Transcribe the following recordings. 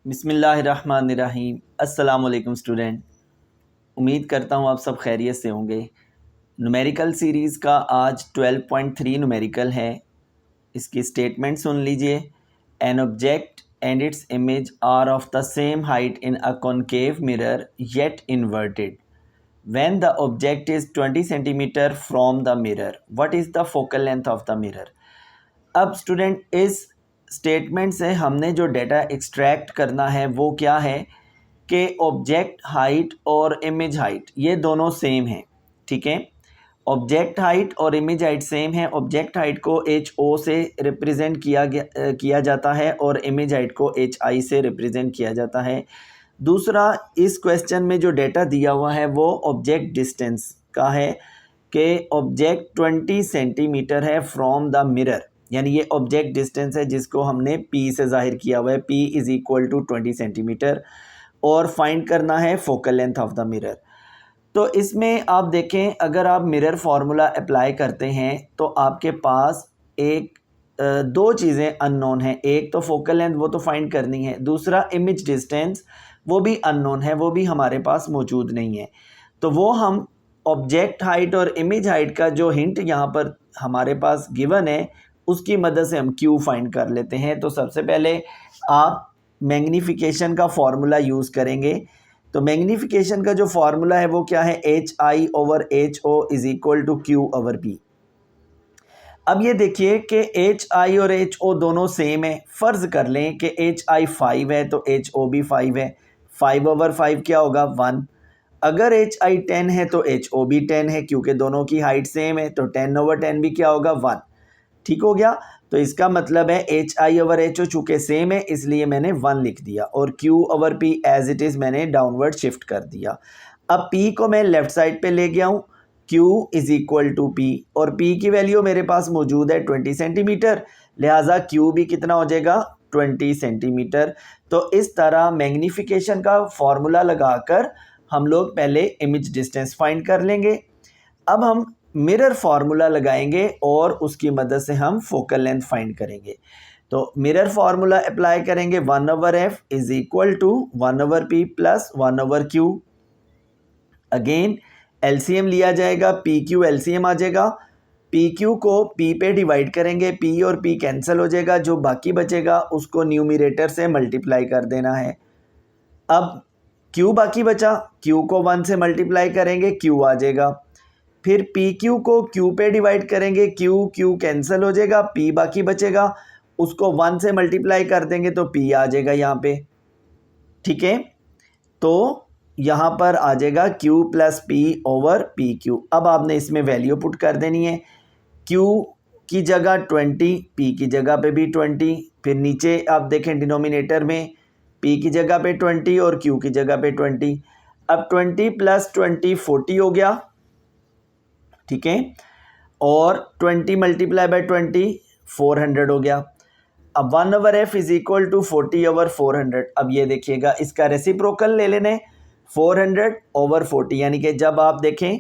बिस्मिल्लाहिर्रहमानिर्रहीम। अस्सलाम वालेकुम स्टूडेंट। उम्मीद करता हूँ आप सब खैरियत से होंगे। न्यूमेरिकल सीरीज़ का आज 12.3 न्यूमेरिकल है। इसकी स्टेटमेंट सुन लीजिए। An object and its image are of the same height in a concave mirror yet inverted when the object is 20 centimetre from the mirror, what is the focal length of the mirror? अब student इस statement से हमने जो data extract करना है वो क्या है कि ऑब्जेक्ट हाइट और इमेज हाइट ये दोनों सेम हैं। ठीक है, ऑब्जेक्ट हाइट और इमेज हाइट सेम है। ऑब्जेक्ट हाइट को एच ओ से रिप्रेजेंट किया जाता है और इमेज हाइट को एच आई से रिप्रेजेंट किया जाता है। दूसरा, इस क्वेश्चन में जो डेटा दिया हुआ है वो ऑब्जेक्ट डिस्टेंस का है कि ऑब्जेक्ट 20 सेंटीमीटर है फ्रॉम द मिरर, यानी ये ऑब्जेक्ट डिस्टेंस है जिसको हमने P से जाहिर किया हुआ है। P is equal to 20 centimetre और फाइंड करना है focal length of the mirror. तो इसमें आप देखें, अगर आप मिरर फार्मूला अप्लाई करते हैं तो आपके पास दो चीज़ें अननोन हैं। एक तो फोकल लेंथ, वो तो फाइंड करनी है। दूसरा इमेज डिस्टेंस, वो भी अननोन है, वो भी हमारे पास मौजूद नहीं है। तो वो हम ऑब्जेक्ट हाइट और इमेज हाइट का जो हिंट यहाँ पर हमारे पास गिवन है उसकी मदद से हम क्यू फाइंड कर लेते हैं। तो सबसे पहले आप मैग्नीफिकेशन का फॉर्मूला यूज़ करेंगे। तो मैग्नीफिकेशन का जो फॉर्मूला है वो क्या है, H I over H O is equal to Q over P. अब ये देखिए कि एच आई और एच ओ दोनों सेम है। फ़र्ज़ कर लें कि एच आई 5 है तो एच ओ भी 5 है। 5 ओवर 5 क्या होगा, 1। अगर एच आई 10 है तो एच ओ भी 10 है, क्योंकि दोनों की हाइट सेम है तो 10 ओवर 10 भी क्या होगा, 1। ठीक हो गया। तो इसका मतलब है H I over H O चूँकि सेम है इसलिए मैंने 1 लिख दिया और Q over P as it is मैंने डाउनवर्ड शिफ्ट कर दिया। अब पी को मैं लेफ़्ट साइड पे ले गया हूँ। Q is equal to P और पी की वैल्यू मेरे पास मौजूद है 20 सेंटीमीटर, लिहाजा क्यू भी कितना हो जाएगा, 20 सेंटीमीटर। तो इस तरह मैग्नीफिकेशन का फॉर्मूला लगाकर हम लोग पहले इमेज डिस्टेंस फाइंड कर लेंगे। अब हम मिरर फार्मूला लगाएंगे और उसकी मदद से हम फोकल लेंथ फाइंड करेंगे। तो मिरर फार्मूला अप्लाई करेंगे, 1 over F is equal to 1 over P plus 1 over Q. Again LCM लिया जाएगा, पी क्यू एलसीएम आ जाएगा। पी क्यू को पी पे डिवाइड करेंगे, पी और पी कैंसिल हो जाएगा, जो बाकी बचेगा उसको न्यूमरेटर से मल्टीप्लाई कर देना है। अब क्यू बाकी बचा, क्यू को 1 से मल्टीप्लाई करेंगे, क्यू आ जाएगा। फिर पी क्यू को क्यू पे डिवाइड करेंगे, क्यू क्यू कैंसिल हो जाएगा, पी बाकी बचेगा, उसको 1 से मल्टीप्लाई कर देंगे तो पी आ जाएगा यहाँ पे। ठीक है, तो यहाँ पर आ जाएगा Q plus P over P Q. अब आपने इसमें वैल्यू पुट कर देनी है, क्यू की जगह 20, पी की जगह पे भी 20। फिर नीचे आप देखें डिनोमिनेटर में पी की जगह पे 20 और क्यू की जगह पे 20। अब 20 प्लस 20 40 हो गया। ठीक है, और 20 मल्टीप्लाई बाई 20 400 हो गया। अब 1 over F is equal to 40 over 400। अब ये देखिएगा, इसका रेसिप्रोकल ले लेने, 400 ओवर 40, यानी कि जब आप देखें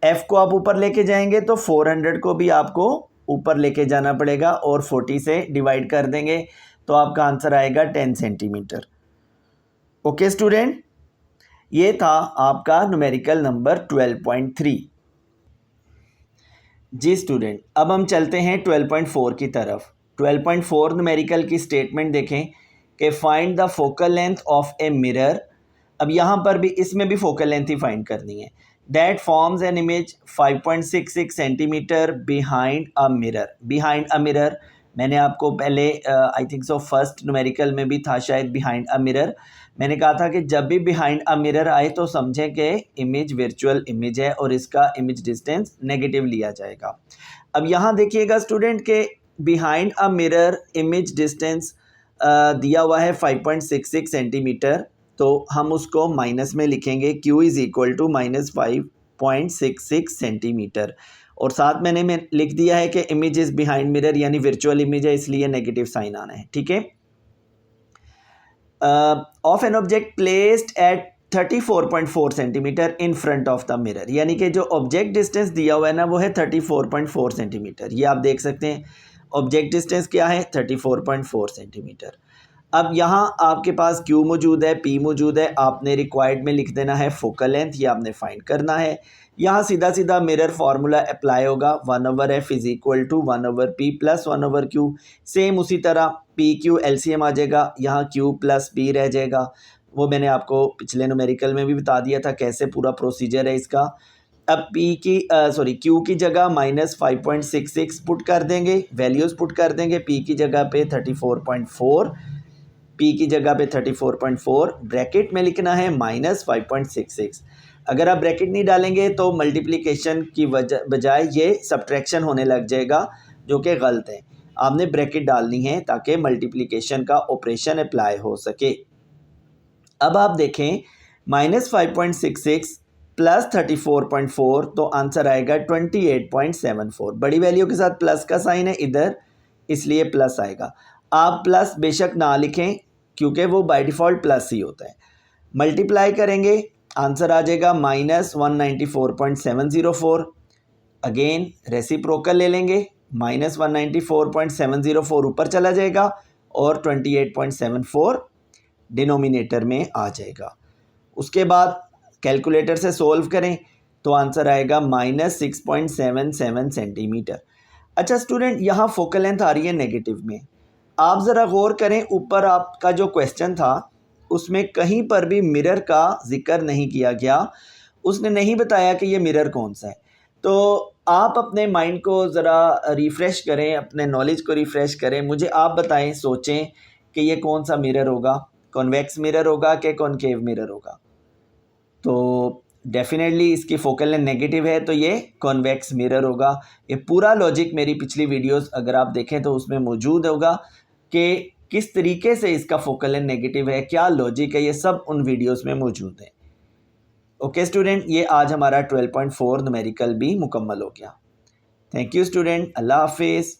एफ को आप ऊपर लेके जाएंगे तो 400 को भी आपको ऊपर लेके जाना पड़ेगा और 40 से डिवाइड कर देंगे तो आपका आंसर आएगा 10 सेंटीमीटर। ओके स्टूडेंट, ये था आपका न्यूमेरिकल नंबर 12.3। जी स्टूडेंट, अब हम चलते हैं 12.4 की तरफ। 12.4 न्यूमेरिकल की स्टेटमेंट देखें कि find the focal length of a mirror. अब यहाँ पर भी, इसमें भी फोकल लेंथ ही फाइंड करनी है। That forms an image 5.66 centimetre behind a mirror. Behind a mirror मैंने आपको पहले I think so first numerical में भी था शायद, बिहाइंड अ मिरर। मैंने कहा था कि जब भी बिहाइंड अ मिरर आए तो समझें कि इमेज वर्चुअल इमेज है और इसका इमेज डिस्टेंस नेगेटिव लिया जाएगा। अब यहाँ देखिएगा स्टूडेंट के behind a mirror image distance दिया हुआ है 5.66 सेंटीमीटर, तो हम उसको माइनस में लिखेंगे, q is equal to minus 5.66 centimetre. और साथ मैंने लिख दिया है कि इमेज इज़ बिहाइंड मिरर यानी वर्चुअल इमेज है, इसलिए नेगेटिव साइन आना है। ठीक है, of an object placed at 34.4 centimetre in front of the mirror, यानी कि जो ऑब्जेक्ट डिस्टेंस दिया हुआ है ना वो है 34.4 सेंटीमीटर। ये आप देख सकते हैं ऑब्जेक्ट डिस्टेंस क्या है, 34.4 सेंटीमीटर। अब यहाँ आपके पास Q मौजूद है, P मौजूद है, आपने रिक्वायर्ड में लिख देना है फोकल लेंथ, ये आपने फाइंड करना है। यहाँ सीधा सीधा मिरर फार्मूला अप्लाई होगा, 1/f is equal to 1/p plus 1/q। Same उसी तरह पी क्यू एलसीएम आ जाएगा, यहाँ Q प्लस P रह जाएगा। वो मैंने आपको पिछले न्यूमेरिकल में भी बता दिया था कैसे पूरा प्रोसीजर है इसका। अब Q की जगह -5.66 पुट कर देंगे, वैल्यूज़ पुट कर देंगे। P की जगह पे 34.4, P की जगह पे 34.4, ब्रैकेट में लिखना है -5.66। अगर आप ब्रैकेट नहीं डालेंगे तो मल्टीप्लिकेशन की बजाय ये सब्ट्रैक्शन होने लग जाएगा, जो कि गलत है। आपने ब्रैकेट डालनी है ताकि मल्टीप्लिकेशन का ऑपरेशन अप्लाई हो सके। अब आप देखें -5.66 प्लस 34.4, तो आंसर आएगा 28.74। बड़ी वैल्यू के साथ प्लस का साइन है इधर, इसलिए प्लस आएगा। आप प्लस बेशक ना लिखें क्योंकि वो बाय डिफ़ॉल्ट प्लस ही होता है। मल्टीप्लाई करेंगे, आंसर आ जाएगा -194.704। अगेन रेसिप्रोकल ले लेंगे, -194.704 ऊपर चला जाएगा और 28.74 डिनोमिनेटर में आ जाएगा। उसके बाद कैलकुलेटर से सोल्व करें तो आंसर आएगा -6.77 सेंटीमीटर। अच्छा स्टूडेंट, यहाँ फोकल लेंथ आ रही है नेगेटिव में। आप ज़रा गौर करें, ऊपर आपका जो क्वेश्चन था उसमें कहीं पर भी मिरर का जिक्र नहीं किया गया, उसने नहीं बताया कि ये मिरर कौन सा है। तो आप अपने माइंड को ज़रा रिफ़्रेश करें, अपने नॉलेज को रिफ़्रेश करें, मुझे आप बताएं, सोचें कि ये कौन सा मिरर होगा, कॉन्वेक्स मिरर होगा कि कॉनकेव मिरर होगा। तो डेफिनेटली इसकी फोकल लेंथ नेगेटिव है तो ये कॉन्वेक्स मिरर होगा। ये पूरा लॉजिक मेरी पिछली वीडियोस अगर आप देखें तो उसमें मौजूद होगा कि किस तरीके से इसका फोकल लेंथ नेगेटिव है, क्या लॉजिक है, ये सब उन वीडियोस में मौजूद है। ओके स्टूडेंट, ये आज हमारा 12.4 न्यूमेरिकल भी मुकम्मल हो गया। थैंक यू स्टूडेंट, अल्लाह हाफिज़।